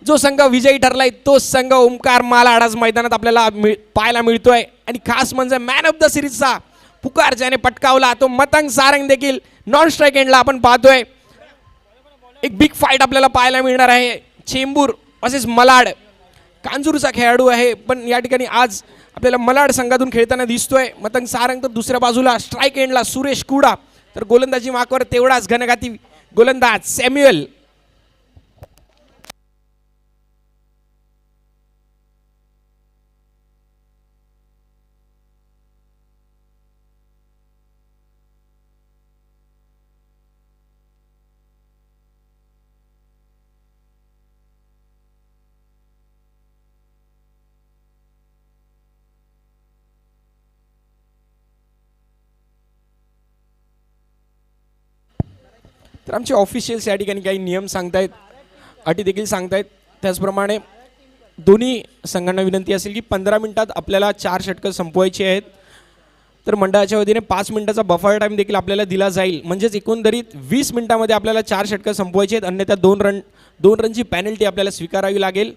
जो संघ विजयी ठरलाय तोच संघ ओमकार मालाड आज मैदानात आपल्याला पाहायला मिळतोय. आणि खास म्हणजे मॅन ऑफ द सिरीजचा पुकार ज्याने पटकावला तो मतंग सारंग देखील नॉन स्ट्राईक एंडला आपण पाहतोय. एक बिग फाईट आपल्याला पाहायला मिळणार आहे. चेंबूर वर्सेस मलाड. कांजूरचा खेळाडू आहे पण या ठिकाणी आज आपल्याला मलाड संघातून खेळताना दिसतोय. मतंग सारंग तर दुसऱ्या बाजूला स्ट्राईक एंडला सुरेश कुडा. तर गोलंदाजी मार्कवर तेवढाच घनघाती गोलंदाज सॅम्युअल. तर आमचे ऑफिशियल्स या ठिकाणी काही नियम सांगतायत, अटी देखील सांगतायत. त्याचप्रमाणे दोन्ही संघांना विनंती असेल की 15 मिनिटात आपल्याला 4 षटकं संपवायची आहेत. तर मंडळाच्या वतीने 5 मिनिटाचा बफर टाईम देखील आपल्याला दिला जाईल. म्हणजेच एकंदरीत 20 मिनिटांमध्ये आपल्याला 4 षटकं संपवायची आहेत. अन्यथा 2 रनची पॅनल्टी आपल्याला स्वीकारावी लागेल.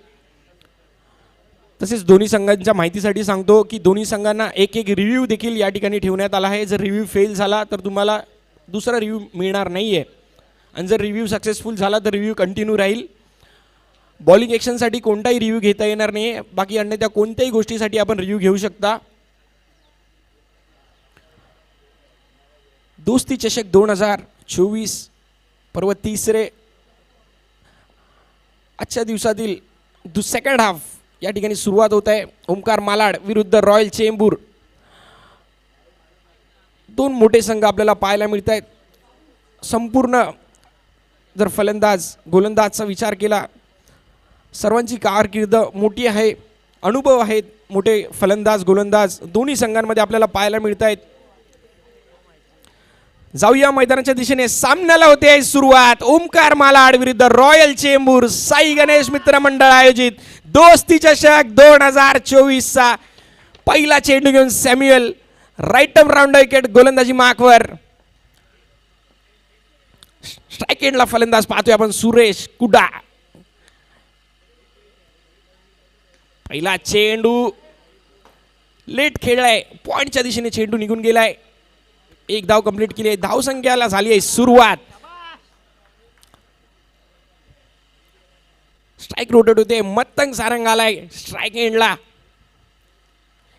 तसेच दोन्ही संघांच्या माहितीसाठी सांगतो की दोन्ही संघांना एक रिव्ह्यू देखील या ठिकाणी ठेवण्यात आला आहे. जर रिव्ह्यू फेल झाला तर तुम्हाला दुसरा रिव्ह्यू मिळणार नाही आहे. आणि जर रिव्ह्यू सक्सेसफुल झाला तर रिव्ह्यू कंटिन्यू राहील. बॉलिंग ॲक्शनसाठी कोणताही रिव्ह्यू घेता येणार नाही आहे. बाकी अन्यथा कोणत्याही गोष्टीसाठी आपण रिव्ह्यू घेऊ शकता. दोस्ती चषक 2024 पर्व तिसरे आजच्या दिवसातील सेकंड हाफ या ठिकाणी सुरुवात होत आहे. ओमकार मालाड विरुद्ध रॉयल चेंबूर. दोन मोठे संघ आपल्याला पाहायला मिळत आहेत. संपूर्ण जर फलंदाज गोलंदाजचा विचार केला सर्वांची कारकीर्द मोठी आहे. अनुभव आहेत. मोठे फलंदाज गोलंदाज दोन्ही संघांमध्ये आपल्याला पाहायला मिळत आहेत. जाऊया मैदानाच्या दिशेने. सामन्याला होते सुरुवात. ओमकार मालाड विरुद्ध रॉयल चेंबूर. साई गणेश मित्र मंडळ आयोजित दोस्ती चषक 2024चा पहिला चेंडू घेऊन सॅम्युअल राईट टर्म राऊंड विकेट गोलंदाजी मार्कवर. स्ट्राईक एंडला फलंदाज पाहतोय आपण सुरेश कुडा. पहिला चेंडू लेट खेळलाय. पॉइंटच्या दिशेने चेंडू निघून गेलाय. एक धाव कंप्लीट केली आहे. धाव संख्याला झाली आहे सुरुवात. स्ट्राईक रोटेट होते. मतंग सारंग आलाय स्ट्राईक एंडला.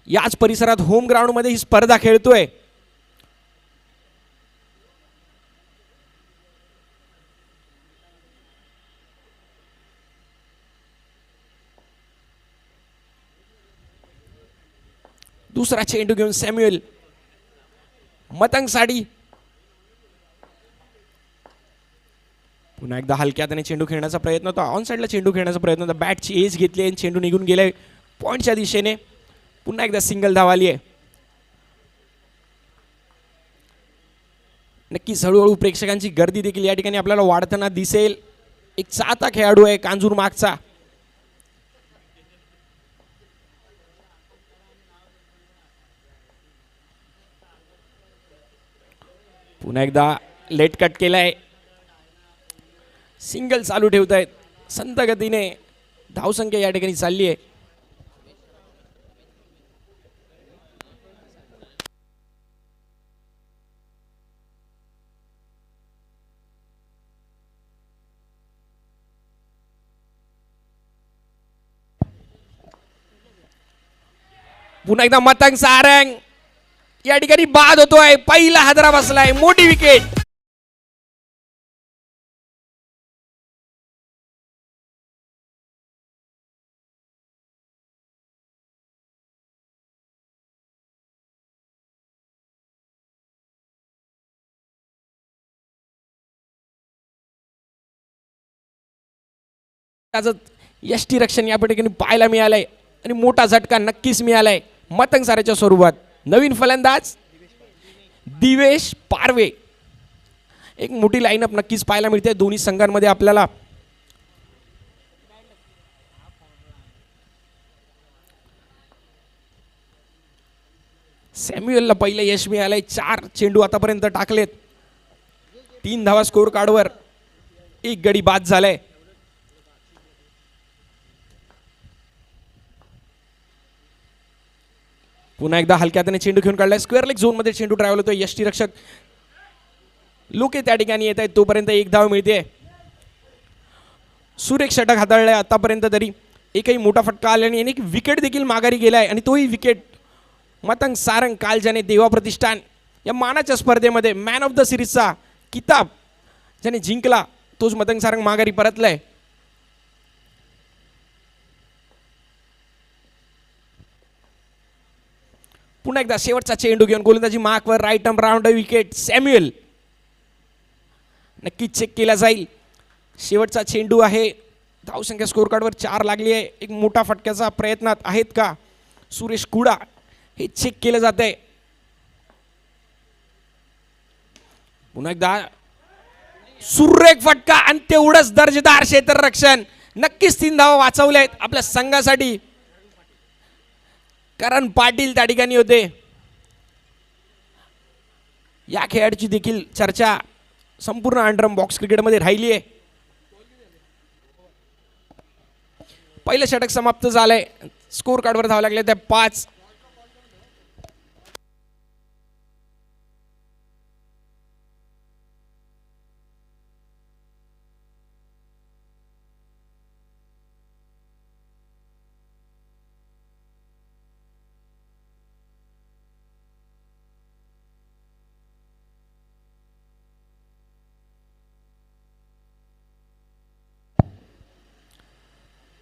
याच परिसरात होम ग्राउंड मध्ये ही स्पर्धा खेळतोय. दुसरा चेंडू घेऊन सॅम्युअल. मतंग साडी. पुन्हा एकदा हलक्या त्याने चेंडू खेळण्याचा प्रयत्न होता. ऑन साईडला चेंडू खेळण्याचा प्रयत्न होता. बॅटची एज घेतली आणि चेंडू निघून गेलाय पॉइंटच्या दिशेने. पुन्हा एकदा सिंगल धाव आली आहे. नक्कीच हळूहळू प्रेक्षकांची गर्दी देखील या ठिकाणी आपल्याला वाढताना दिसेल. एक चाहता खेळाडू आहे कांजूर मागचा. पुन्हा एकदा लेट कट केलाय. सिंगल चालू ठेवत आहेत. संत गतीने धावसंख्या या ठिकाणी चालली आहे. पुन्हा एकदा मतंग सारंग या ठिकाणी बाद होतोय. पहिला हादरा बसलाय. मोठी विकेट. यष्टी रक्षण या ठिकाणी पाहायला मिळालंय आणि मोठा झटका नक्कीच मिळालाय मतंग साराच्या स्वरूपात. नवीन फलंदाज दिवेश पारवे. एक मोठी लाईनअप नक्कीच पाहायला मिळते दोन्ही संघांमध्ये आपल्याला. सॅम्युअलला पहिलं यश मिळालंय. 4 चेंडू आतापर्यंत टाकलेत. 3 धावा स्कोर कार्डवर. एक गडी बाद झालाय. पुन्हा एकदा हलक्या हाताने चेंडू घेऊन काढलाय. स्क्वेअर लेग झोनमध्ये चेंडू ट्रॅव्हल होतोय. यष्टीरक्षक लोके त्या ठिकाणी येत आहेत. तोपर्यंत एक धाव मिळते. सुरेख षटक हाताळलाय आतापर्यंत तरी. एकही मोठा फटका आल्याने एक विकेट देखील माघारी गेलाय आणि तोही विकेट मतंग सारंग काल ज्याने देवा प्रतिष्ठान या मानाच्या स्पर्धेमध्ये मॅन ऑफ द सिरीजचा किताब ज्याने जिंकला तोच मतंग सारंग माघारी परतलाय. पुन्हा एकदा शेवटचा चेंडू घेऊन गोलंदाजी मार्कवर right arm round wicket. Samuel नक्कीच चेक केला जाईल. शेवटचा चेंडू आहे. धावसंख्या स्कोर कार्डवर 4 लागली आहे. एक मोठा फटक्याचा प्रयत्नात आहेत का सुरेश कुडा हे चेक केलं जात आहे. पुन्हा एकदा सुरेख फटका आणि तेवढंच दर्जेदार क्षेत्ररक्षण. नक्कीच 3 धावा वाचवल्या आहेत आपल्या संघासाठी. करण पाटील त्या ठिकाणी होते. या खेळाडूची देखील चर्चा संपूर्ण अंडरम बॉक्स क्रिकेटमध्ये राहिली आहे. पहिलं षटक समाप्त झालंय. स्कोर कार्डवर धावा लागल्या त्या 5.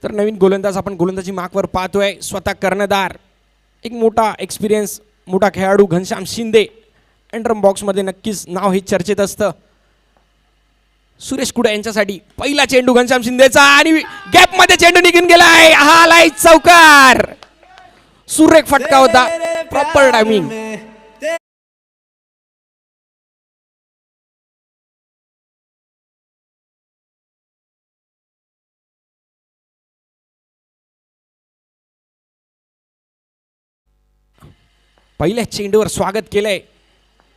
तर नवीन गोलंदाज आपण गोलंदाजी मार्कवर पाहतोय. स्वतः कर्णधार एक मोठा एक्सपिरियन्स मोठा खेळाडू घनश्याम शिंदे. अंडरम बॉक्समध्ये नक्कीच नाव हे चर्चेत असतं. सुरेश कुडा यांच्यासाठी पहिला चेंडू घनश्याम शिंदेचा आणि गॅपमध्ये चेंडू निघून गेला आहे. हा आलाय चौकार. सुरेख फटका होता. Proper timing. पहिल्या चेंडूवर स्वागत केलंय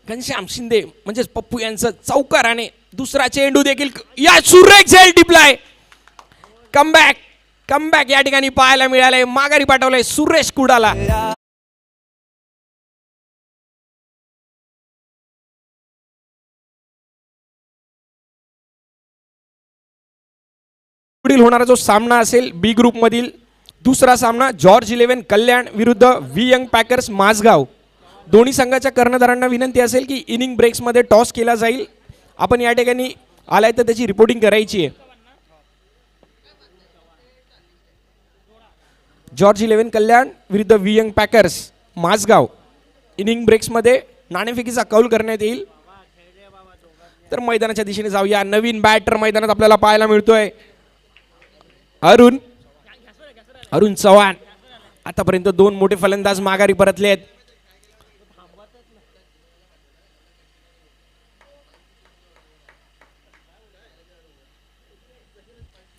घनश्याम शिंदे म्हणजेच पप्पू यांचं चौकाराने. दुसरा चेंडू देखील या सुरेख झेल टिपलाय. कमबॅक या ठिकाणी पाहायला मिळालंय. माघारी पाठवलंय सुरेश कुडाला. पुढील होणारा जो सामना असेल बी ग्रुप मधील दुसरा सामना जॉर्ज 11 कल्याण विरुद्ध व्ही यंग पॅकर्स माझगाव. दोन्ही संघाच्या कर्णधारांना विनंती असेल की इनिंग ब्रेक्समध्ये टॉस केला जाईल. आपण या ठिकाणी आलाय तर त्याची रिपोर्टिंग करायची आहे. जॉर्ज 11 कल्याण विरुद्ध V young packers Mazgaon. Inning ब्रेक्समध्ये नाणेफेकीचा कौल करण्यात येईल. तर मैदानाच्या दिशेने जाऊया. नवीन बॅटर मैदानात आपल्याला पाहायला मिळतोय. अरुण चव्हाण. आतापर्यंत 2 मोठे फलंदाज माघारी परतले आहेत.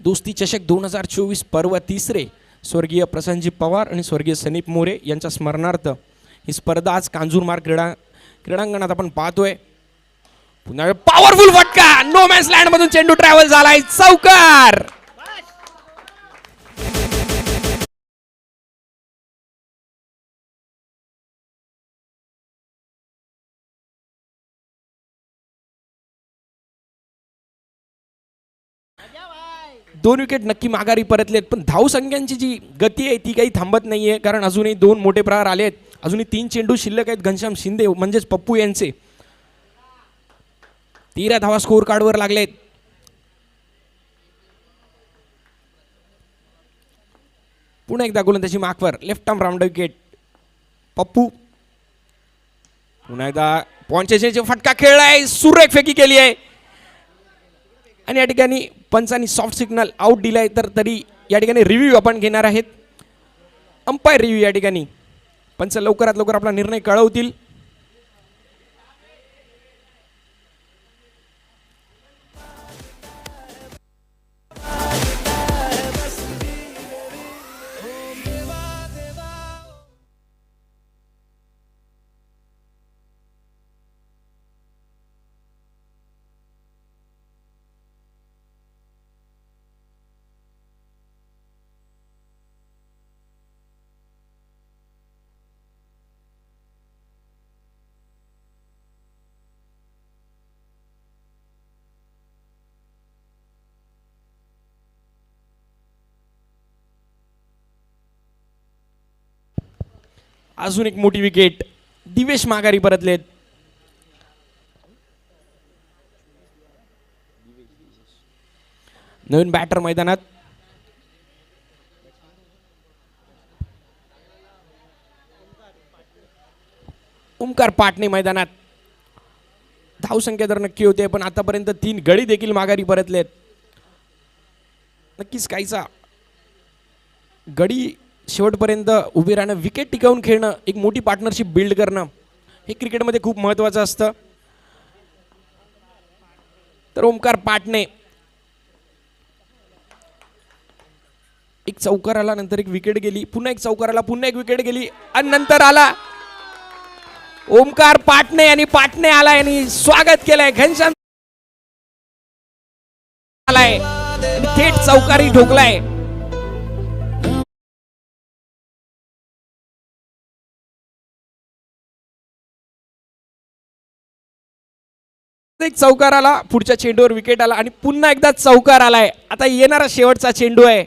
दोस्ती चषक 2024 पर्व 3 स्वर्गीय प्रसन्नजी पवार आणि स्वर्गीय सनीप मोरे यांच्या स्मरणार्थ ही स्पर्धा आज कांजूरमार्ग क्रीडांगणात आपण पाहतोय. पुन्हा पॉवरफुल फटका. नो मॅन्स लँड मधून चेंडू ट्रॅव्हल झालाय. चौकार. दोन विकेट नक्की माघारी परतलेत. पण धावसंख्यांची जी गती आहे ती काही थांबत नाहीये. कारण अजूनही 2 मोठे प्रहार आलेत. अजूनही 3 चेंडू शिल्लक आहेत घनश्याम शिंदे म्हणजेच पप्पू यांचे. 13 धावा स्कोर कार्डवर लागलेत. पुन्हा एकदा गोलंदाजी मार्कवर left arm round wicket Pappu. पुन्हा एकदा पॉइंटचे फटका खेळलाय. सुरेख फेकी केली आहे आणि या ठिकाणी पंचांनी सॉफ्ट सिग्नल आउट दिलाय. तर तरी या ठिकाणी रिव्ह्यू आपण घेणार आहेत. अंपायर रिव्ह्यू या ठिकाणी पंच लवकरात लवकर आपला निर्णय कळवतील. अजून एक मोठी विकेट. दिवेश माघारी परतलेत. नवीन बॅटर मैदानात. ओमकार पाटणे मैदानात. धावसंख्या तर नक्की होते पण आतापर्यंत 3 गडी देखील माघारी परतलेत. नक्कीच काहीचा गडी शेवटपर्यंत उभे राहणं, विकेट टिकवून खेळणं, एक मोठी पार्टनरशिप बिल्ड करणं हे क्रिकेटमध्ये खूप महत्त्वाचं असतं. तर ओमकार पाटणे एक चौकार आला, नंतर एक विकेट गेली, पुन्हा एक चौकार आला, पुन्हा एक विकेट गेली आणि नंतर आला ओमकार पाटणे आणि पाटणे आलाय आणि स्वागत केलंय. घनश्याम आलाय, थेट चौकारी ठोकलाय. एक चौकार आला, पुढच्या चेंडूवर विकेट आला आणि पुन्हा एकदा चौकार आलाय. आता येणारा शेवटचा चेंडू आहे.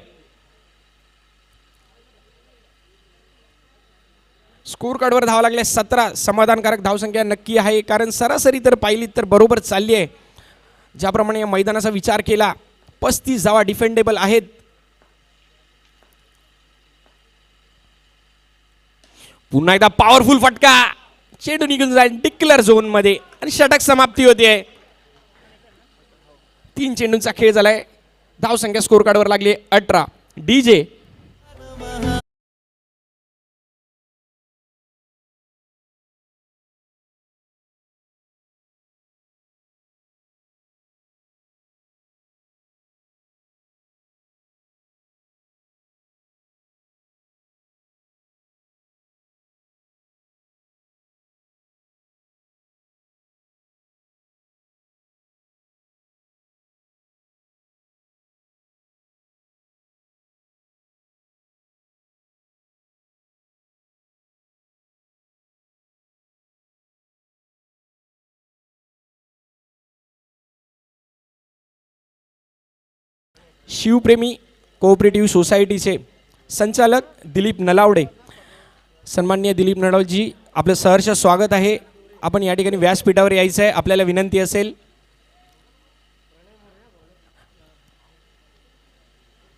स्कोर कार्डवर धावा लागल्या 17. समाधानकारक धावसंख्या नक्की आहे, कारण सरासरी तर पाहिली तर बरोबर चालली आहे. ज्याप्रमाणे या मैदानाचा विचार केला 35 धावा डिफेंडेबल आहेत. पुन्हा एकदा पॉवरफुल फटका, चेंडू निघून जाईल डिक्लेअर झोन मध्ये आणि षटक समाप्ती होते. 3 चेंडूंचा खेळ झालाय. धावसंख्या स्कोर कार्डवर लागली 18. डीजे शिवप्रेमी कोऑपरेटिव्ह सोसायटीचे संचालक दिलीप नलावडे. सन्माननीय दिलीप नलावडेजी, आपलं सहर्ष स्वागत आहे. आपण या ठिकाणी व्यासपीठावर यायचं आहे. आपल्याला विनंती असेल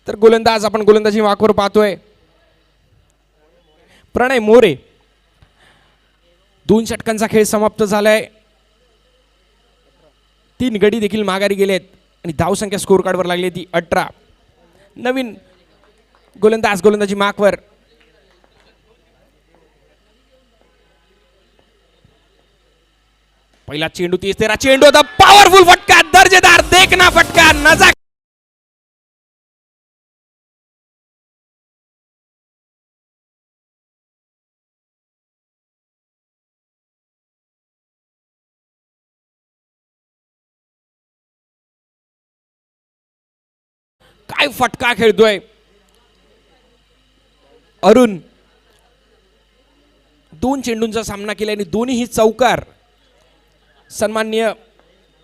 तर गोलंदाज, आपण गोलंदाजी वाकवर पाहतोय प्रणय मोरे. 2 षटकांचा खेळ समाप्त झालाय. 3 गडी देखील माघारी गेलेत आणि धावसंख्या स्कोर कार्डवर लागली ती 18. नवीन गोलंदाज गोलंदाजी मार्कवर. पहिला चेंडू 30-13 चेंडू होता. पॉवरफुल फटका, दर्जेदार देखना फटका, नजा काय फटका खेळतोय अरुण. 2 चेंडूंचा सामना केला आणि दोन्हीही चौकार. सन्माननीय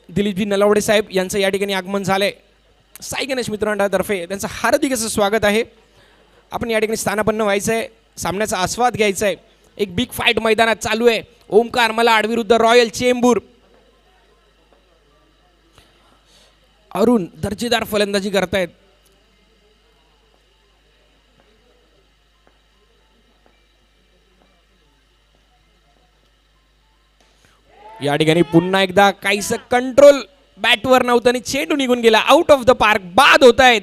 दिलीपजी नलावडे साहेब यांचं या ठिकाणी आगमन झालंय. साई गणेश मित्रमंडळातर्फे त्यांचं हार्दिक असं स्वागत आहे. आपण या ठिकाणी स्थानापन्न व्हायचं आहे, सामन्याचा आस्वाद घ्यायचा आहे. एक बिग फाईट मैदानात चालू आहे. ओमकार मलाड विरुद्ध रॉयल चेंबूर. अरुण दर्जेदार फलंदाजी करतायत. या ठिकाणी पुन्हा एकदा काहीसं कंट्रोल बॅटवर नव्हतं आणि चेंडू निघून गेला. आउट ऑफ द पार्क, बाद होत आहेत.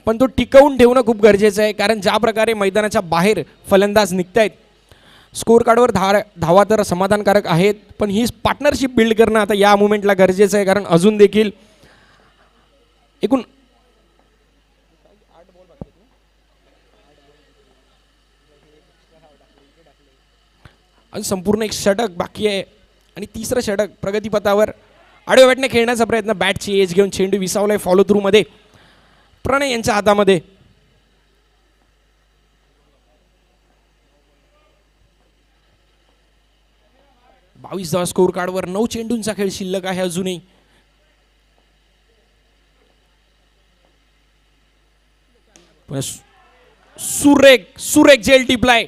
पण तो टिकवून ठेवणं खूप गरजेचं आहे, कारण ज्या प्रकारे मैदानाच्या बाहेर फलंदाज निघतायत, स्कोर कार्डवर धावा तर समाधानकारक आहेत, पण ही पार्टनरशिप बिल्ड करणं आता या मोमेंटला गरजेचं आहे. कारण अजून देखील एकूण आणि संपूर्ण एक षटक बाकी आहे आणि तिसरं षटक प्रगतीपथावर. आडव्या बॅटने खेळण्याचा प्रयत्न, बॅटची एज घेऊन चेंडू विसावलाय फॉलो थ्रू मध्ये प्रणय यांच्या हातामध्ये. बावीस धावा स्कोर कार्डवर, 9 चेंडूंचा खेळ शिल्लक आहे अजूनही. सुरेख सुरेख जेल टिपलाय.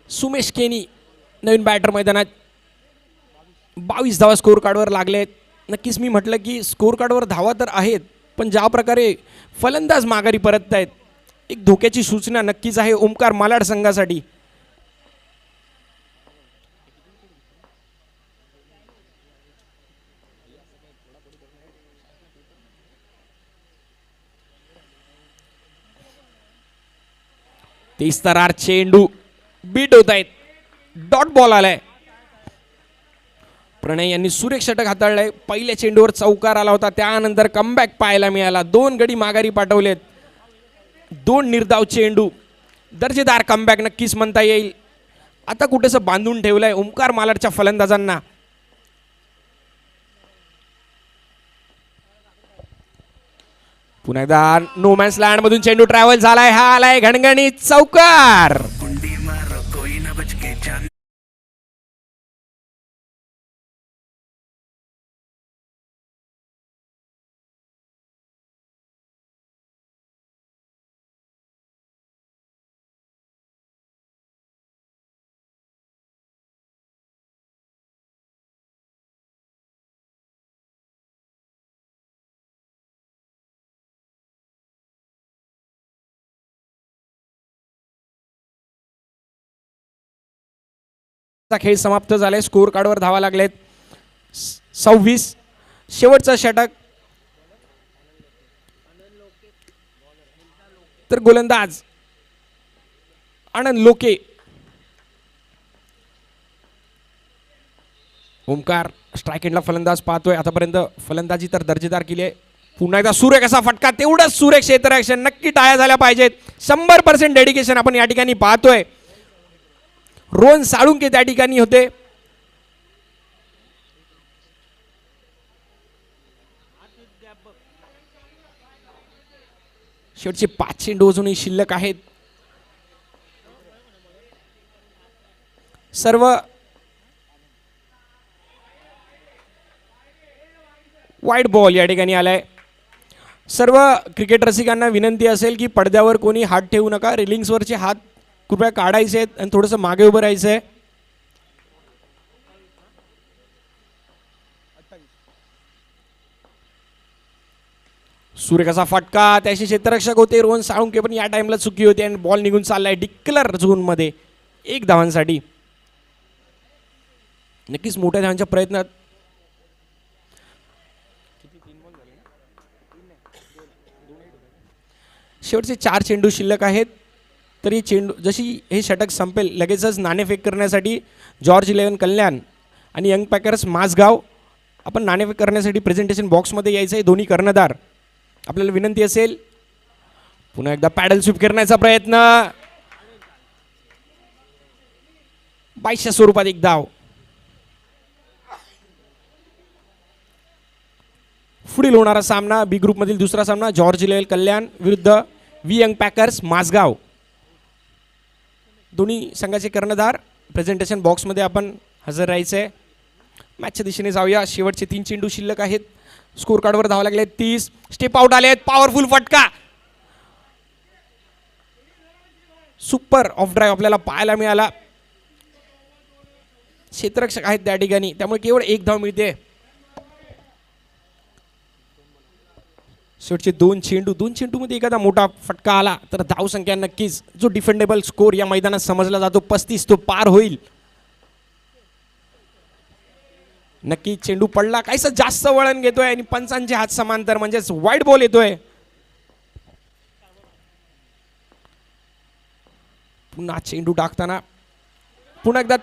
सुमेश केनी नवीन बॅटर मैदानात. 22 धावा स्कोर कार्डवर लागलेत. नक्कीच मी म्हटलं की स्कोर कार्डवर धावा तर आहेत, पण ज्या प्रकारे फलंदाज माघारी परतत आहेत, एक धोक्याची सूचना नक्कीच आहे ओमकार मालाड संघासाठी. तेस्तरार चेंडू बीट होत आहेत, डॉट बॉल आलाय. प्रणय यांनी सुरेख षटक हाताळलंय. पहिल्या चेंडूवर चौकार आला होता, त्यानंतर कमबॅक पाहायला मिळाला. 2 गडी माघारी पाठवलेत, 2 निर्धाव चेंडू. दर्जेदार कमबॅक नक्कीच म्हणता येईल. आता कुठेसं बांधून ठेवलंय ओमकार मालाडच्या फलंदाजांना. पुन्हा एकदा नो मॅन्स लँड मधून चेंडू ट्रॅव्हल झालाय. हा आलाय घणघणीत चौकार. खेळ समाप्त झालाय. स्कोर कार्डवर धावा लागलेत 26. शेवटचा षटक. तर गोलंदाज आनंद लोके. ओमकार स्ट्राईक एंडला फलंदाज पाहतोय. आतापर्यंत फलंदाजी तर दर्जेदार केली आहे. पुन्हा एकदा सुरेख असा फटका, तेवढंच सुरेख क्षेत्ररक्षण. नक्की टाळ्या झाल्या पाहिजेत. 100% डेडिकेशन आपण या ठिकाणी पाहतोय. रोहन साळुंके त्या ठिकाणी होते. शेवटचे 5 चेंडू अजूनही शिल्लक आहेत. सर्व वाईट बॉल या ठिकाणी आलाय. सर्व क्रिकेट रसिकांना विनंती असेल की पडद्यावर कोणी हात ठेवू नका. रेलिंग्सवरचे हात कृपया काढायचे आहेत आणि थोडंसं मागे उभं राहायचं आहे. सुरेखाचा फटका, त्याशी क्षेत्ररक्षक होते रोहन साळुंके, पण या टाइमला चुकी होती आणि बॉल निघून चाललाय डिक्लर झोन मध्ये 1 धावांसाठी. नक्कीच मोठ्या धावांच्या प्रयत्नात शेवटचे 4 चेंडू शिल्लक आहेत. तरी चेंडू जशी हे षटक संपेल लगेचच नाणेफेक करण्यासाठी जॉर्ज 11 कल्याण आणि यंग पॅकर्स माझगाव आपण नाणेफेक करण्यासाठी प्रेझेंटेशन बॉक्समध्ये यायचं आहे. दोन्ही कर्णधार आपल्याला विनंती असेल. पुन्हा एकदा पॅडल स्वीप करण्याचा प्रयत्न. 22च्या स्वरूपात 1 धाव. पुढील होणारा सामना बी ग्रुपमधील दुसरा सामना जॉर्ज 11 कल्याण विरुद्ध व्ही यंग पॅकर्स माझगाव. दोन्ही संघाचे कर्णधार प्रेझेंटेशन बॉक्समध्ये आपण हजर राहायचं आहे. मॅचच्या दिशेने जाऊया. शेवटचे 3 चेंडू शिल्लक आहेत. स्कोर कार्डवर धावा लागले 30. स्टेप आउट आले आहेत. पॉवरफुल फटका. सुपर ऑफ ड्राईव्ह आपल्याला पाहायला मिळाला. क्षेत्ररक्षक आहेत त्या ठिकाणी, त्यामुळे केवळ 1 धाव मिळते. शेवटचे 2 चेंडूमध्ये एखादा मोठा फटका आला तर धाव संख्या नक्कीच जो डिफेंडेबल स्कोर या मैदानात समजला जातो 35 तो पार होईल. नक्की चेंडू पडला, काहीसं जास्त वळण घेतोय आणि पंचांचे हात समांतर म्हणजेच वाईट बॉल येतोय. पुन्हा चेंडू टाकताना पुन्हा एकदा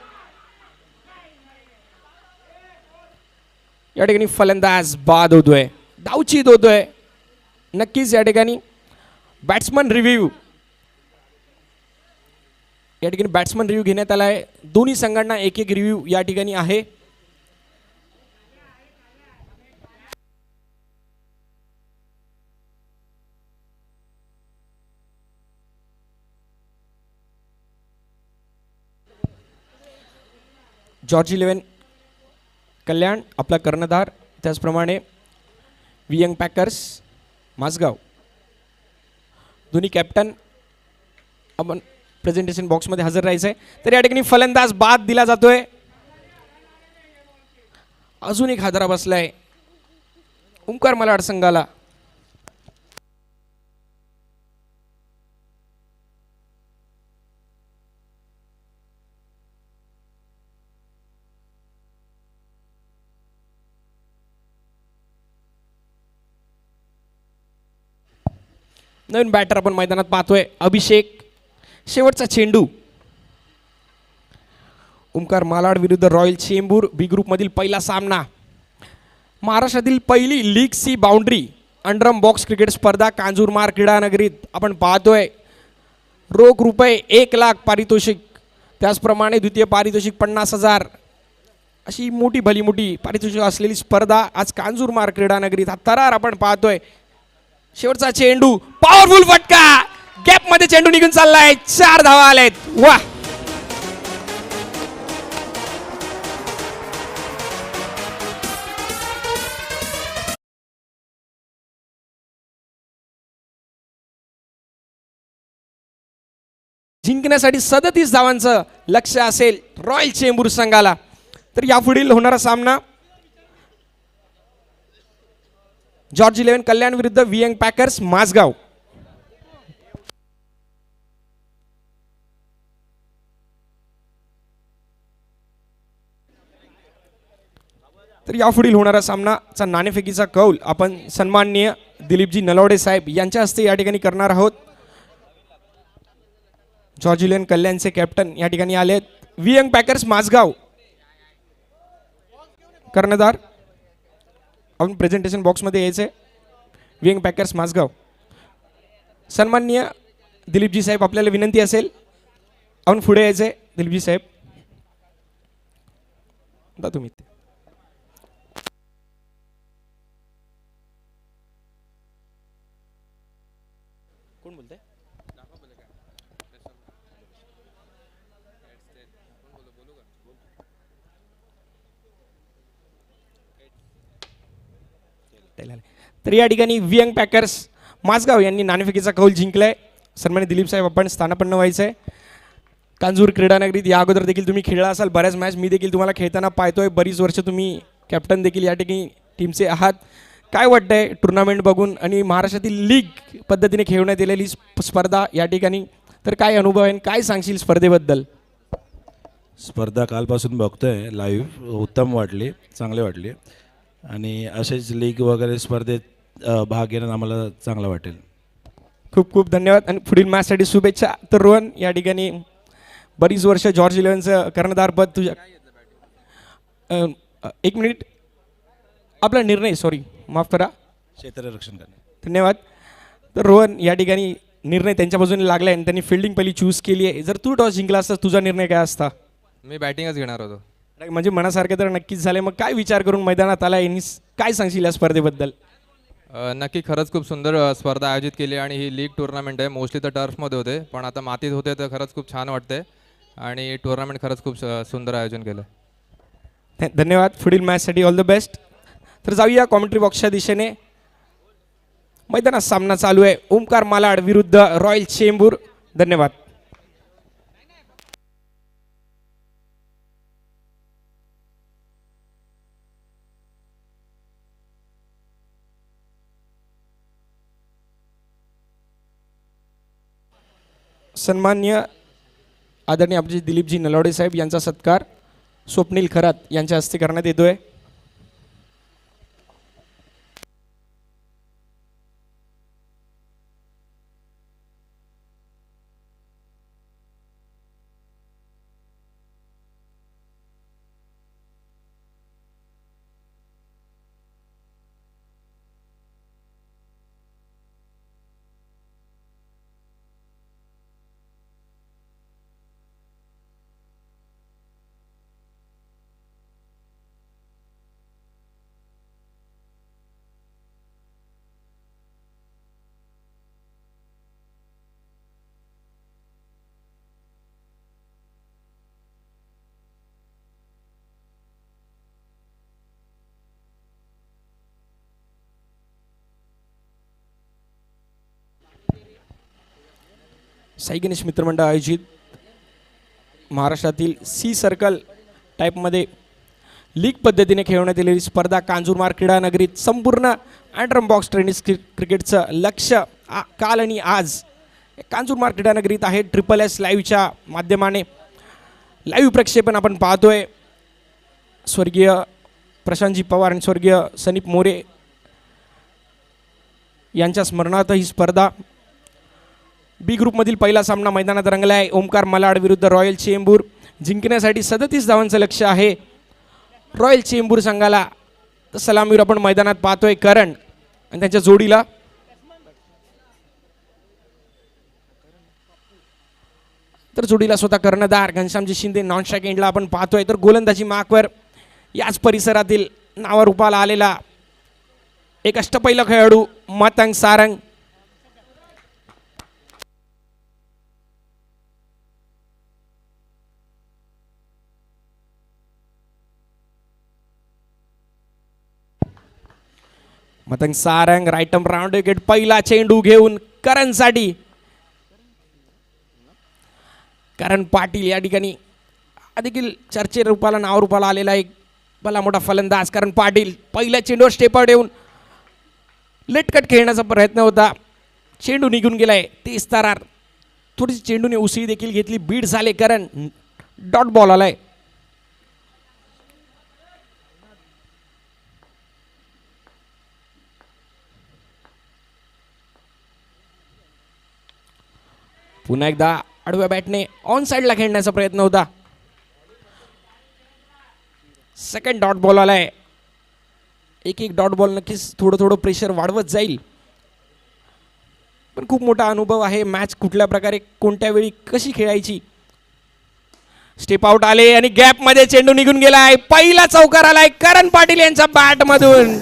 या ठिकाणी फलंदाज बाद होतोय, धावचीत होतोय. नक्कीच या ठिकाणी बॅट्समन रिव्ह्यू या ठिकाणी बॅट्समन रिव्ह्यू घेण्यात आला आहे. दोन्ही संघांना एक एक रिव्ह्यू या ठिकाणी आहे. जॉर्ज 11 कल्याण आपला कर्णधार, त्याचप्रमाणे वियंग पॅकर्स माझगाव दोन्ही कॅप्टन आपण प्रेझेंटेशन बॉक्समध्ये हजर राहायचं आहे. तर या ठिकाणी फलंदाज बाद दिला जातोय. अजून एक हादरा बसलाय ओंकार मालाड संघाला. नवीन बॅटर आपण मैदानात पाहतोय अभिषेक. शेवटचा चेंडू. ओंकार मालाड विरुद्ध रॉयल चेंबूर बी ग्रुपमधील पहिला सामना. महाराष्ट्रातील पहिली league sea boundary underarm box cricket स्पर्धा कांजूरमार्ग क्रीडा नगरीत आपण पाहतोय. रोख रुपये 1,00,000 पारितोषिक, त्याचप्रमाणे द्वितीय पारितोषिक 50,000 अशी मोठी भली मोठी पारितोषिक असलेली स्पर्धा आज कांजूरमार्ग क्रीडा नगरीत हा थरार आपण पाहतोय. शेवटचा चेंडू, पॉवरफुल फटका, गॅप मध्ये चेंडू निघून चाललाय. 4 धावा आलेत. वा, जिंकण्यासाठी 37 धावांचं लक्ष्य असेल रॉयल चेंबूर संघाला. तर यापुढील होणारा सामना जॉर्ज 11 कल्याण विरुद्ध वियंग पॅकर्स माझगाव. तर यापुढील होणारा सामनाचा नाणेफेकीचा कौल आपण सन्माननीय दिलीपजी नलावडे साहेब यांच्या हस्ते या ठिकाणी करणार आहोत. जॉर्ज 11 कल्याणचे कॅप्टन या ठिकाणी आले आहेत. वियंग पॅकर्स माझगाव कर्णधार आपण प्रेझेंटेशन बॉक्समध्ये यायचे. Wing packers Mazagaon. सन्माननीय दिलीपजी साहेब आपल्याला विनंती असेल आपण पुढे यायचे. दिलीपजी साहेब तुम्ही कोण बोलताय? तर या ठिकाणी वियंग पॅकर्स माझगाव यांनी नाणेफेकीचा कौल जिंकलाय. सन्मानित दिलीप साहेब आपण स्थानापन्न व्हायचं आहे. कांजूर क्रीडा नगरीत या अगोदर देखील तुम्ही खेळला असाल बऱ्याच मॅच. मी देखील तुम्हाला खेळताना पाहतोय. बरीच वर्ष तुम्ही कॅप्टन देखील या ठिकाणी टीमचे आहात. काय वाटतंय टुर्नामेंट बघून आणि महाराष्ट्रातील लीग पद्धतीने खेळण्यात आलेली स्पर्धा या ठिकाणी, तर काय अनुभव आहे, काय सांगशील स्पर्धेबद्दल? स्पर्धा कालपासून बघतोय लाईव्ह, उत्तम वाटली, चांगले वाटली आणि असेच लीग वगैरे स्पर्धेत भाग घेणं आम्हाला चांगलं वाटेल. खूप खूप धन्यवाद आणि पुढील मॅचसाठी शुभेच्छा. तर रोहन या ठिकाणी बरीच वर्ष जॉर्ज 11चं कर्णधारपद तुझ्या. एक मिनिट, आपला निर्णय, सॉरी माफ करा, क्षेत्ररक्षण करणे. धन्यवाद. तर रोहन या ठिकाणी निर्णय त्यांच्या बाजूने लागला आणि त्यांनी फिल्डिंग पहिली चूज केली आहे. जर तू टॉस जिंकला असता तुझा निर्णय काय असता? मी बॅटिंगच घेणार होतो. म्हणजे मनासारखे तर नक्कीच झाले. मग काय विचार करून मैदानात आला यांनी, काय सांगशील या स्पर्धेबद्दल? नक्की खरंच खूप सुंदर स्पर्धा आयोजित केली आणि ही लीग टुर्नामेंट आहे. मोस्टली तर टर्फमध्ये होते पण आता मातीत होते तर खरंच खूप छान वाटते आणि टुर्नामेंट खरंच खूप सुंदर आयोजन केलं. धन्यवाद. पुढील मॅचसाठी ऑल द बेस्ट. तर जाऊया कॉमेंट्री बॉक्सच्या दिशेने. मैदानात सामना चालू आहे ओंकार मालाड विरुद्ध रॉयल चेंबूर. धन्यवाद. सन्मान्य आदरणीय आपले दिलीपजी नलावडे साहेब यांचा सत्कार स्वप्नील खरात यांच्या हस्ते करण्यात येतोय. साई गणेश मित्रमंडळ आयोजित महाराष्ट्रातील सी सर्कल टाईपमध्ये लीग पद्धतीने खेळवण्यात आलेली स्पर्धा कांजूरमार्ग क्रीडा नगरीत संपूर्ण अँड्रम बॉक्स टेनिस क्रिकेटचं लक्ष काल आणि आज कांजूरमार्ग क्रीडा नगरीत आहे. SSS लाईव्हच्या माध्यमाने लाईव्ह प्रक्षेपण आपण पाहतोय. स्वर्गीय प्रशांतजी पवार आणि स्वर्गीय सनीप मोरे यांच्या स्मरणार्थ ही स्पर्धा. बी ग्रुपमधील पहिला सामना मैदानात रंगला आहे. ओमकार मलाड विरुद्ध रॉयल चेंबूर. जिंकण्यासाठी 37 धावांचं लक्ष आहे रॉयल चेंबूर संघाला. तर सलामीवर आपण मैदानात पाहतोय करण आणि त्यांच्या जोडीला स्वतः कर्णधार घनश्यामजी शिंदे. नॉन स्ट्राईक एंडला आपण पाहतोय. तर गोलंदाजी मार्कवर याच परिसरातील नावारूपाला आलेला एक अष्टपैलू खेळाडू Matang Sarang. Matang Sarang right arm round wicket. पहिला चेंडू घेऊन करणसाठी. करण पाटील या ठिकाणी देखील चर्चे रूपाला नावारूपाला आलेला एक भला मोठा फलंदाज. करण पाटील पहिल्या चेंडूवर स्टेप आउट येऊन लेटकट खेळण्याचा प्रयत्न होता. चेंडू निघून गेलाय. 30 तारार थोडीशी चेंडूने उसळी देखील घेतली. बीड झाले करण. डॉट बॉल आलाय. पुन्हा एकदा आडव्या बॅटने ऑन साइडला खेळण्याचा प्रयत्न होता. सेकंड डॉट बॉल आलाय. एक डॉट बॉल नक्कीच थोडं प्रेशर वाढवत जाईल. पण खूप मोठा अनुभव आहे. मॅच कुठल्या प्रकारे कोणत्या वेळी कशी खेळायची. स्टेप आउट आले आणि गॅप मध्ये चेंडू निघून गेलाय. पहिला चौकार आलाय करण पाटील यांच्या बॅट मधून.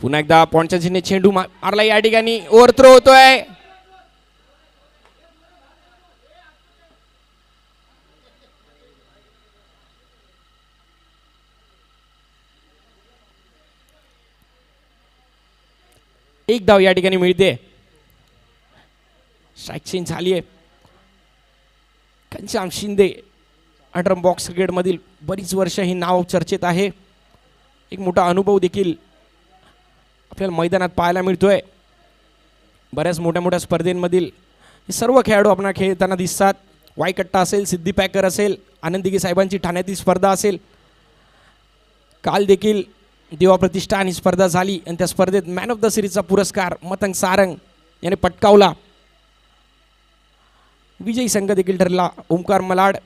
पुन्हा एकदा पॉइंटच्या चिन्हे चेंडू मारला. या ठिकाणी ओव्हरथ्रो होतोय. एक धाव या ठिकाणी मिळते. स्ट्राईक चेंज झाली आहे. घनश्याम शिंदे अंडरम बॉक्स क्रिकेटमधील बरीच वर्ष ही नाव चर्चेत आहे. एक मोठा अनुभव देखील आपल्याला मैदानात पाहायला मिळतोय. बऱ्याच मोठ्या स्पर्धेंमधील हे सर्व खेळाडू आपल्याला खेळताना दिसतात. वायकट्टा असेल, सिद्धी पॅकर असेल, आनंदगी साहेबांची ठाण्यातील स्पर्धा असेल. काल देखील देवा प्रतिष्ठान ही स्पर्धा झाली आणि त्या स्पर्धेत मॅन ऑफ द सिरीजचा पुरस्कार मतंग सारंग याने पटकावला. विजयी संघ देखील ठरला ओमकार मलाड.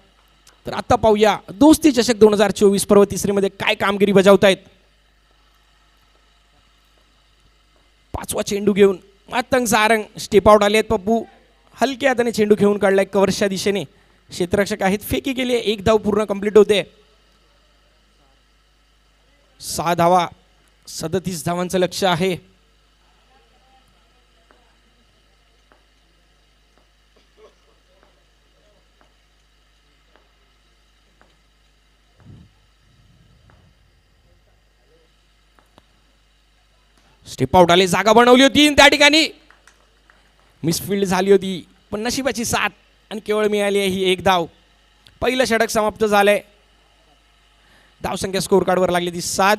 तर आता पाहूया दोस्ती चषक 2024 पर्व तिसरीमध्ये काय कामगिरी बजावतायत. 5वा चेंडू घेऊन मतंग सारंग. स्टेप आउट आले आहेत पप्पू. हलक्या हाताने चेंडू घेऊन काढलाय कव्हरच्या दिशेने. क्षेत्ररक्षक आहेत. फेकी केली. एक धाव पूर्ण कंप्लीट होते. 6 धावा. 37 धावांचं लक्ष आहे. स्टेप आउट आले. जागा बनवली होती त्या ठिकाणी मिसफिल्ड झाली होती. पण नशिबाची साथ आणि केवळ मिळाली आहे ही एक धाव. पहिलं षटक समाप्त झालंय. धावसंख्या स्कोर कार्डवर लागली ती 7.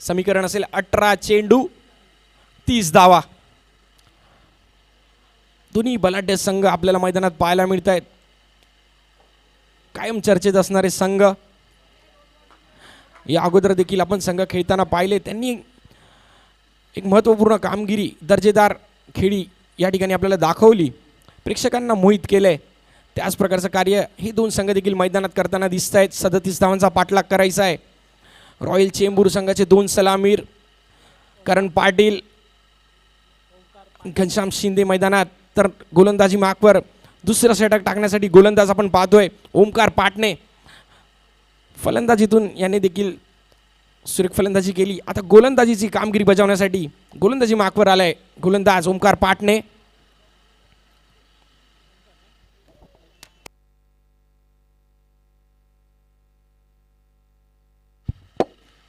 समीकरण असेल 18 चेंडू 30 धावा. दोन्ही बलाढ्य संघ आपल्याला मैदानात पाहायला मिळत आहेत. कायम चर्चेत असणारे संघ. या अगोदर देखील आपण संघ खेळताना पाहिले. त्यांनी एक महत्त्वपूर्ण कामगिरी, दर्जेदार खेळी या ठिकाणी आपल्याला दाखवली. प्रेक्षकांना मोहित केलंय. त्याच प्रकारचं कार्य हे दोन संघ देखील मैदानात करताना दिसत आहेत. 37 धावांचा पाठलाग करायचा आहे. रॉयल चेंबूर संघाचे 2 सलामीर करण पाटील, घनश्याम शिंदे मैदानात. तर गोलंदाजी मार्कवर दुसरं षटक टाकण्यासाठी गोलंदाज आपण पाहतोय ओमकार पाटणे. फलंदाजीतून याने देखील सुरेख फलंदाजी केली. आता गोलंदाजीची कामगिरी बजावण्यासाठी गोलंदाजी मार्कवर आलाय गोलंदाज ओमकार पाटणे.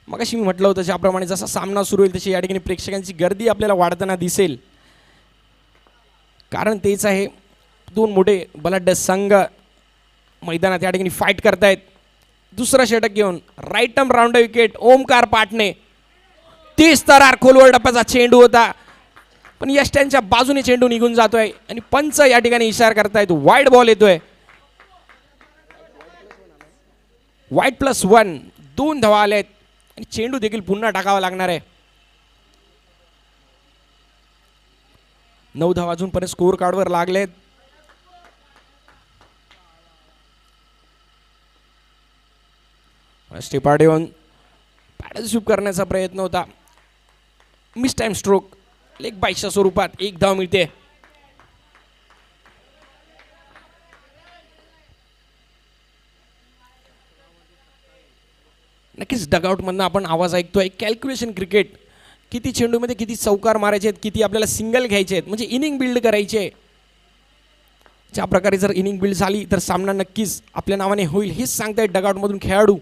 मगाशी मी म्हटलं होतं ज्याप्रमाणे जसा सामना सुरू होईल तशी या ठिकाणी प्रेक्षकांची गर्दी आपल्याला वाढताना दिसेल. कारण तेच आहे, दोन मोठे बलाढ्य संघ मैदानात या ठिकाणी फाईट करतायत. दुसरा षटक घेऊन right arm round wicket Omkar Patne. 30 तरार खोलवर टप्प्याचा चेंडू होता, पण यष्ट्यांच्या बाजूने चेंडू निघून जातोय आणि पंच या ठिकाणी इशारा करतायत. वाईड बॉल येतोय. वाईड+1 2 धावा आलेत आणि चेंडू देखील पुन्हा टाकावा लागणार आहे. 9 धावा अजूनपर्यंत स्कोर कार्डवर लागलेत. स्टेपार्डिओन पॅडल स्वीप करण्याचा प्रयत्न होता. मिस टाइम स्ट्रोक लेग बाईकच्या स्वरूपात 1 धाव मिळते. नक्कीच डगआउटमधनं आपण आवाज ऐकतोय. कॅल्क्युलेशन क्रिकेट, किती चेंडूमध्ये किती चौकार मारायचे आहेत, किती आपल्याला सिंगल घ्यायचे आहेत, म्हणजे इनिंग बिल्ड करायचे आहे. ज्या प्रकारे जर इनिंग बिल्ड झाली तर सामना नक्कीच आपल्या नावाने होईल हेच सांगतायत डगआउटमधून खेळाडू.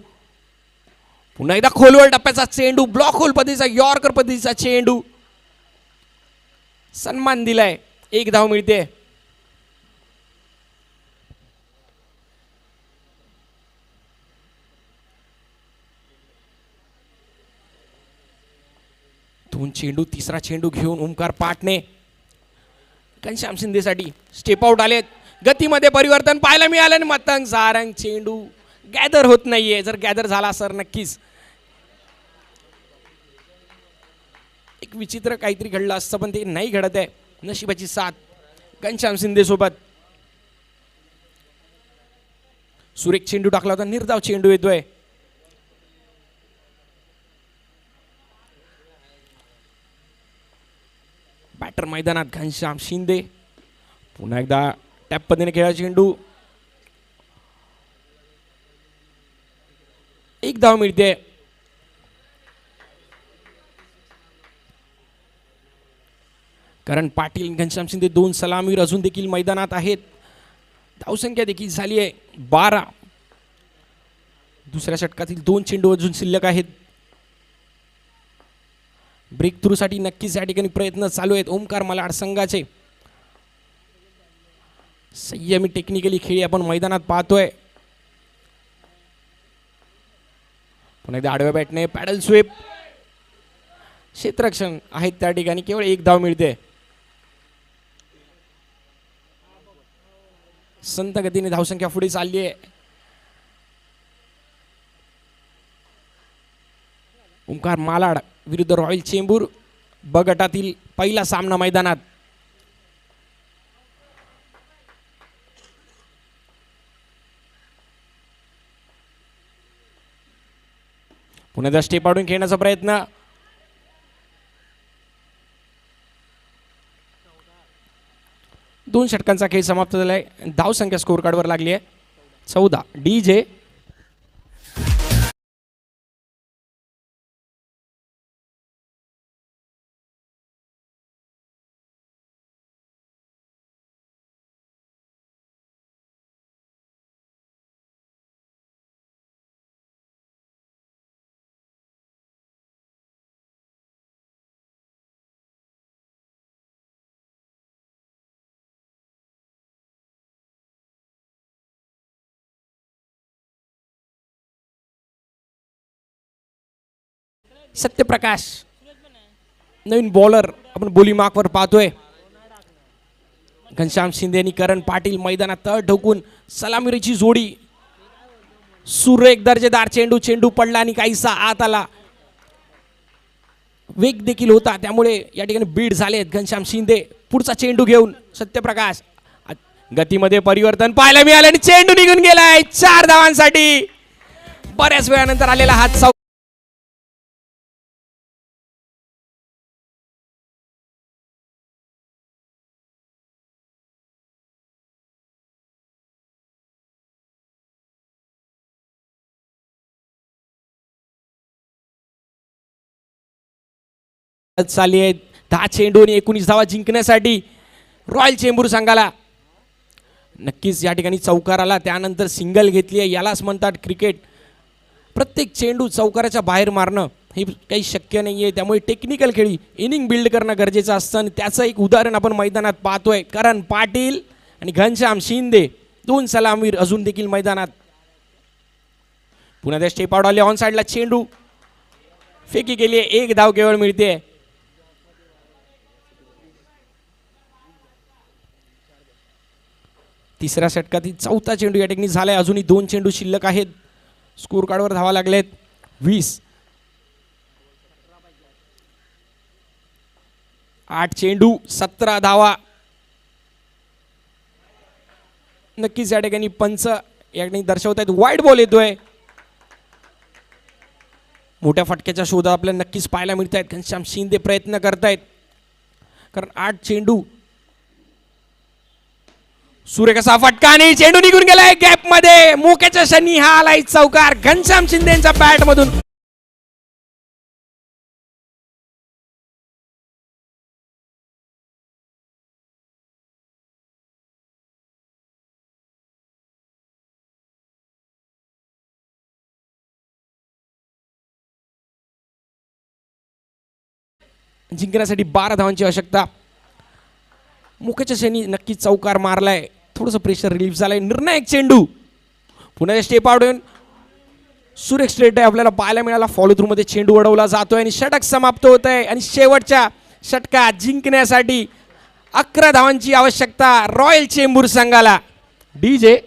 पुन्हा एकदा खोलवर टप्प्याचा चेंडू, ब्लॉक होल पद्धतीचा यॉर्कर पद्धतीचा चेंडू, सन्मान दिलाय. 1 धाव मिळते. दोन चेंडू, तिसरा चेंडू घेऊन ओमकार पाटणे घनश्याम शिंदेसाठी स्टेप आउट आलेत. गतीमध्ये परिवर्तन पाहायला मिळालं आणि मतंग सारंग चेंडू गॅदर होत नाहीये. जर गॅदर झाला सर नक्कीच एक विचित्र काहीतरी घडलं असतं, पण ते नाही घडत आहे. नशिबाची साथ घनश्याम शिंदे सोबत. सुरेख चेंडू टाकला होता, निर्धाव चेंडू येतोय. बॅटर मैदानात घनश्याम शिंदे. पुन्हा एकदा टॅप पद्धतीने खेळा चेंडू. 1 धाव मिळते. कारण पाटील घनश्याम शिंदे 2 सलामीवर अजून देखील मैदानात आहेत. धावसंख्या देखील झाली आहे 12. दुसऱ्या षटकातील 2 चेंडू अजून शिल्लक आहेत. ब्रेक थ्रूसाठी नक्कीच या ठिकाणी प्रयत्न चालू आहेत ओमकार मालाड संघाचे. संयमी टेक्निकली खेळी आपण मैदानात पाहतोय. पुन्हा एकदा आडव्या बॅटने पॅडल स्वीप. क्षेत्ररक्षण आहेत त्या ठिकाणी, केवळ 1 धाव मिळते. संत गतीने धावसंख्या पुढे चालली आहे. ओमकार मालाड विरुद्ध रॉयल चेंबूर ब गटातील पहिला सामना मैदानात. पुन्हा एकदा स्टेप आउटून खेळण्याचा प्रयत्न. दोन षटकांचा खेळ समाप्त झालाय. धावसंख्या स्कोर कार्डवर लागली आहे 14. DJ सत्यप्रकाश नवीन बॉलर आपण बोली मार्कवर पाहतोय. घनश्याम शिंदे आणि करण पाटील मैदानात तळ ठोकून सलामीची जोडी. सुरेख दर्जेदार चेंडू, चेंडू पडला आणि काहीसा आत आला. वेग देखील होता, त्यामुळे या ठिकाणी बीड झालेत घनश्याम शिंदे. पुढचा चेंडू घेऊन सत्यप्रकाश. गतीमध्ये परिवर्तन पाहायला मिळालं आणि चेंडू निघून गेलाय 4 धावांसाठी. बऱ्याच वेळानंतर आलेला हात चालली आहेत 10 चेंडू आणि 19 धावा जिंकण्यासाठी रॉयल चेंबूर संघाला. नक्कीच या ठिकाणी चौकार आला, त्यानंतर सिंगल घेतली आहे. यालाच म्हणतात क्रिकेट. प्रत्येक चेंडू चौकाराच्या बाहेर मारणं हे काही शक्य नाही आहे. त्यामुळे टेक्निकल खेळी इनिंग बिल्ड करणं गरजेचं असतं आणि त्याचं एक उदाहरण आपण मैदानात पाहतोय. करण पाटील आणि घनश्याम शिंदे 2 सलामवीर अजून देखील मैदानात. पुन्हा त्या स्टेप आउट आले. ऑन साईडला चेंडू फेकी केली आहे, 1 धाव केवळ मिळते. तिसऱ्या षटकातील 4था चेंडू या ठिकाणी झालाय. अजूनही 2 चेंडू शिल्लक आहेत. स्कोर कार्डवर धावा लागलेत 20. 8 चेंडू 17 धावा. नक्कीच या ठिकाणी पंच या ठिकाणी दर्शवत आहेत. वाईट बॉल येतोय. मोठ्या फटक्याच्या शोधात आपल्याला नक्कीच पाहायला मिळत आहेत. घनश्याम शिंदे प्रयत्न करतायत, कारण 8 चेंडू. सुरेख असा फटका आणि चेंडू निघून गेलाय गॅप मध्ये. मोक्याच्या शनी हा आलाय चौकार घनश्याम शिंदेच्या बॅट मधून. जिंकण्यासाठी 12 धावांची आवश्यकता. मुख्यच्या शनी नक्की चौकार मारलाय. थोडंसं प्रेशर रिलीफ झालंय. निर्णायक चेंडू. पुन्हा स्टेप आउट येऊन सुरेख स्ट्रेट आहे आपल्याला पाहायला मिळाला. फॉलो थ्रू मध्ये चेंडू अडवला जातोय आणि षटक समाप्त होत आहे. आणि शेवटच्या षटकात जिंकण्यासाठी 11 धावांची आवश्यकता रॉयल चेंबूर संघाला. डीजे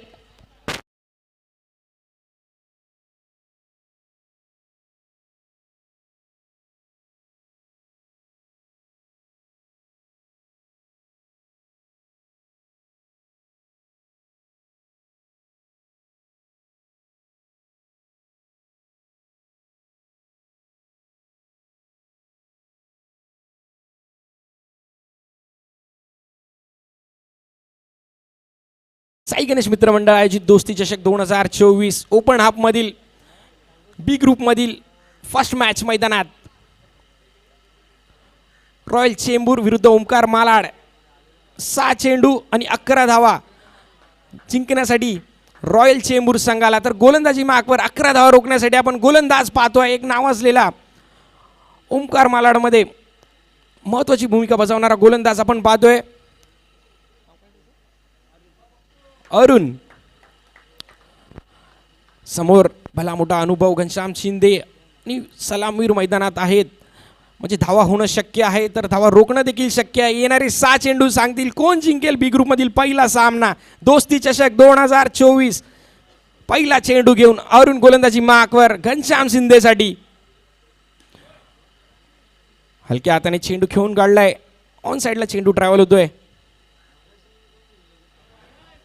साई गणेश मित्र मंडळ आयोजित दोस्ती चषक 2024 ओपन हाफ मधील बी ग्रुप मधील फर्स्ट मॅच मैदानात रॉयल चेंबूर विरुद्ध ओमकार मालाड. 6 चेंडू आणि 11 धावा जिंकण्यासाठी रॉयल चेंबूर संघाला. तर गोलंदाजी मार्कवर 11 धावा रोखण्यासाठी आपण गोलंदाज पाहतोय. एक नावाजलेला ओमकार मालाडमध्ये महत्वाची भूमिका बजावणारा गोलंदाज आपण पाहतोय अरुण. समोर भला मोठा अनुभव घनश्याम शिंदे आणि सलामवीर मैदानात आहेत. म्हणजे धावा होणं शक्य आहे, तर धावा रोखणं देखील शक्य आहे. येणारे 6 चेंडू सांगतील कोण जिंकेल बी ग्रुप मधील पहिला सामना. दोस्ती चषक 2024 पहिला चेंडू घेऊन अरुण गोलंदाजी मार्कवर घनश्याम शिंदेसाठी. हलक्या हाताने चेंडू खेळून काढलाय. ऑन साईडला चेंडू ट्रॅव्हल होतोय.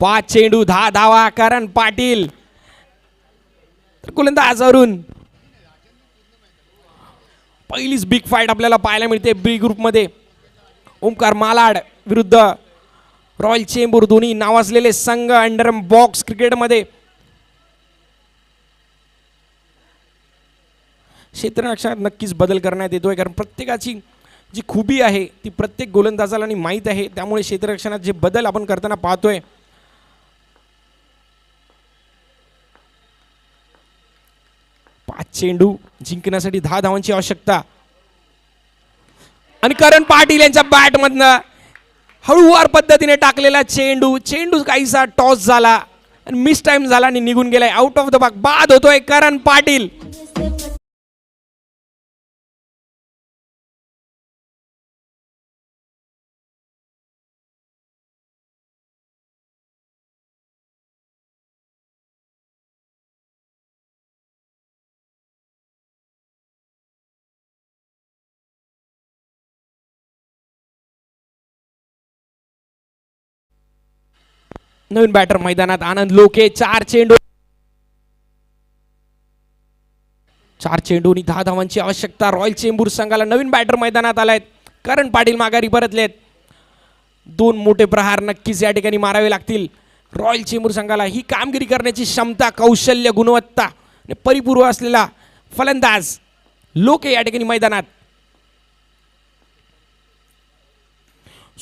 5 चेंडू 10 धावा करण पाटील. तर गोलंदाज अरुण. पहिलीच बिग फाईट आपल्याला पाहायला मिळते बी ग्रुप मध्ये. ओमकार मालाड विरुद्ध रॉयल चेंबूर, दोन्ही नावाजलेले संघ अंडर बॉक्स क्रिकेटमध्ये. क्षेत्ररक्षणात नक्कीच बदल करण्यात येतोय, कारण प्रत्येकाची जी खुबी आहे ती प्रत्येक गोलंदाजाला माहीत आहे. त्यामुळे क्षेत्ररक्षणात जे बदल आपण करताना पाहतोय. 5 चेंडू जिंकण्यासाठी 10 धावांची आवश्यकता. आणि करण पाटील यांच्या बॅट मधनं हळूवार पद्धतीने टाकलेला चेंडू. चेंडू काहीसा टॉस झाला आणि मिस टाइम झाला आणि निघून गेलाय. आउट ऑफ द बाग बाद होतोय करण पाटील. नवीन बॅटर मैदानात आनंद लोके. 4 चेंडू 10 धावांची आवश्यकता रॉयल चेंबूर संघाला. नवीन बॅटर मैदानात आलायत. करण पाटील माघारी परतलेत. 2 मोठे प्रहार नक्कीच या ठिकाणी मारावे लागतील रॉयल चेंबूर संघाला. ही कामगिरी करण्याची क्षमता, कौशल्य, गुणवत्ता आणि परिपूर्ण असलेला फलंदाज लोके या ठिकाणी मैदानात.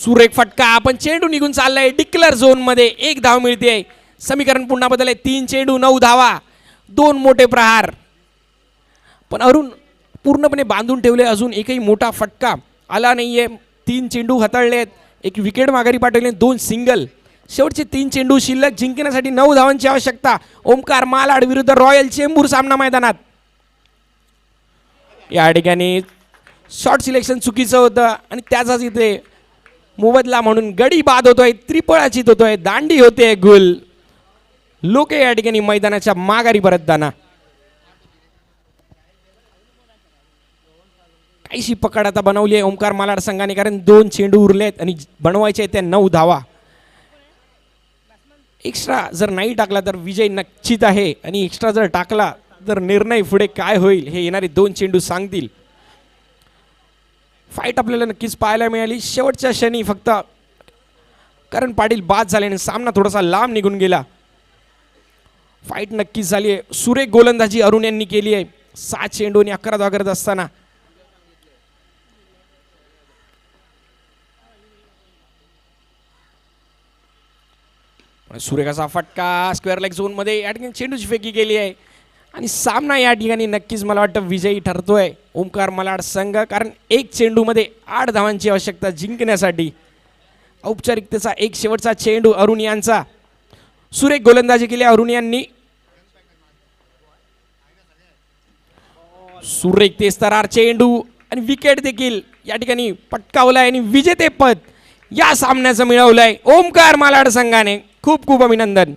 सुरेख फटका, पण चेंडू निघून चाललाय डिक्लर झोन मध्ये. 1 धाव मिळते. समीकरण पुन्हा बदलले. 3 चेंडू 9 धावा, 2 मोठे प्रहार. पण अरुण पूर्णपणे बांधून ठेवले, अजून एकही मोठा फटका आला नाहीये. 3 चेंडू हाताळलेत, 1 विकेट माघारी पाठवले, 2 सिंगल. शेवटचे 3 चेंडू शिल्लक. जिंकण्यासाठी 9 धावांची आवश्यकता. ओमकार मालाड विरुद्ध रॉयल चेंबूर सामना मैदानात. या ठिकाणी शॉर्ट सिलेक्शन चुकीचं होतं आणि त्याचाच इथे मोबदला म्हणून गडी बाद होतोय, त्रिपळाचित होतोय, दांडी होते गुल. लोक या ठिकाणी मैदानाच्या माघारी परतताना काहीशी पकड आता बनवली आहे ओमकार मालाड संघाने, कारण 2 चेंडू उरलेत आणि बनवायचे त्या 9 धावा. एक्स्ट्रा जर नाही टाकला तर विजय निश्चित आहे, आणि एक्स्ट्रा जर टाकला तर निर्णय पुढे काय होईल हे येणारे 2 चेंडू सांगतील. फाईट आपल्याला नक्कीच पाहायला मिळाली शेवटच्या क्षणी, फक्त करण पाटील बाद झाले आणि सामना थोडासा लांब निघून गेला. फाईट नक्कीच झाली आहे. सुरेख गोलंदाजी अरुण यांनी केली आहे. 7 चेंडू आणि 11 धावा करत असताना सुरेख असा फटका स्क्वेअर लेग झोन मध्ये या ठिकाणी चेंडूची फेकी केली आहे आणि सामना या ठिकाणी नक्कीच मला वाटतं विजयी ठरतोय ओमकार मालाड संघ, कारण 1 चेंडूमध्ये 8 धावांची आवश्यकता जिंकण्यासाठी. औपचारिकतेचा एक शेवटचा चेंडू अरुण यांचा. सुरेख गोलंदाजी केली अरुण यांनी. सुरेख तेस्तरार चेंडू आणि विकेट देखील या ठिकाणी पटकावलाय आणि विजेतेपद या सामन्याचं मिळवलंय ओमकार मालाड संघाने. खूप खूप अभिनंदन.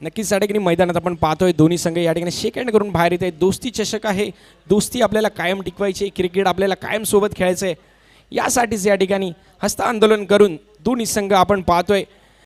नक्कीच या ठिकाणी मैदानात आपण पाहतोय दोन्ही संघ या ठिकाणी शेक हँड करून बाहेर येत आहेत. दोस्ती चषक आहे, दोस्ती आपल्याला कायम टिकवायची, क्रिकेट आपल्याला कायम सोबत खेळायचं आहे. यासाठीच या ठिकाणी हस्त आंदोलन करून दोन्ही संघ आपण पाहतोय